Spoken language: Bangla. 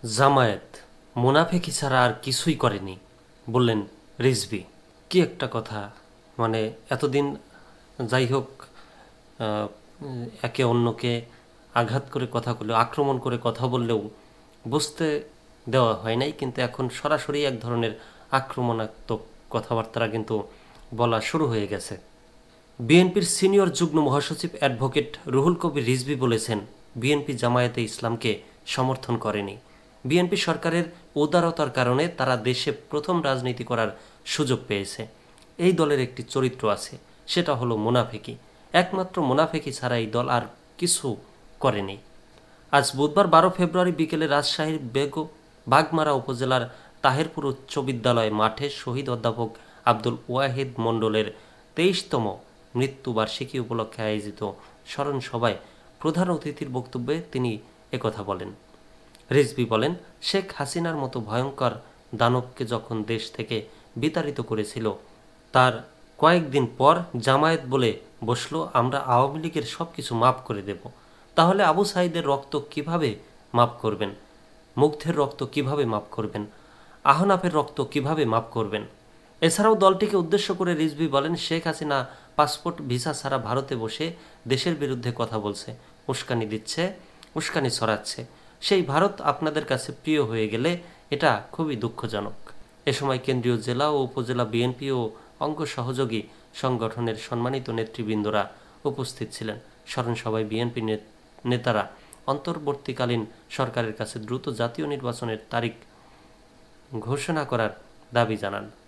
জামায়াত মুনাফেকি ছাড়া আর কিছুই করেনি বললেন রিজভী। কি একটা কথা! মানে এতদিন যাই হোক, একে অন্যকে আঘাত করে কথা বললেও, আক্রমণ করে কথা বললেও বুঝতে দেওয়া হয় নাই, কিন্তু এখন সরাসরি এক ধরনের আক্রমণাত্মক কথাবার্তা কিন্তু বলা শুরু হয়ে গেছে। বিএনপির সিনিয়র যুগ্ম মহাসচিব অ্যাডভোকেট রুহুল কবির রিজভী বলেছেন, বিএনপি জামায়াতে ইসলামকে সমর্থন করেনি। বিএনপি সরকারের উদারতার কারণে তারা দেশে প্রথম রাজনীতি করার সুযোগ পেয়েছে। এই দলের একটি চরিত্র আছে, সেটা হলো মুনাফেকি। একমাত্র মুনাফেকি ছাড়া এই দল আর কিছু করেনি। আজ বুধবার 12 ফেব্রুয়ারি বিকেলে রাজশাহীর বাগমারা উপজেলার তাহেরপুর উচ্চ বিদ্যালয় মাঠে শহীদ অধ্যাপক আব্দুল ওয়াহিদ মণ্ডলের 23তম মৃত্যুবার্ষিকী উপলক্ষে আয়োজিত স্মরণ সভায় প্রধান অতিথির বক্তব্যে তিনি একথা বলেন। রিজভী বলেন, শেখ হাসিনার মতো ভয়ঙ্কর দানবকে যখন দেশ থেকে বিতাড়িত করেছিল, তার কয়েকদিন পর জামায়াত বলে বসলো আমরা আওয়ামী লীগের সব কিছু মাফ করে দেব। তাহলে আবু সাঈদের রক্ত কিভাবে মাফ করবেন? মুগ্ধের রক্ত কিভাবে মাফ করবেন? আহনাফের রক্ত কিভাবে মাফ করবেন? এছাড়াও দলটিকে উদ্দেশ্য করে রিজভী বলেন, শেখ হাসিনা পাসপোর্ট ভিসা ছাড়া ভারতে বসে দেশের বিরুদ্ধে কথা বলছে, উস্কানি দিচ্ছে, উস্কানি ছড়াচ্ছে। সেই ভারত আপনাদের কাছে প্রিয় হয়ে গেলে এটা খুবই দুঃখজনক। এ সময় কেন্দ্রীয় জেলা ও উপজেলা বিএনপি ও অঙ্গ সহযোগী সংগঠনের সম্মানিত নেতৃবৃন্দরা উপস্থিত ছিলেন। স্মরণ সভায় বিএনপি নেতারা অন্তর্বর্তীকালীন সরকারের কাছে দ্রুত জাতীয় নির্বাচনের তারিখ ঘোষণা করার দাবি জানান।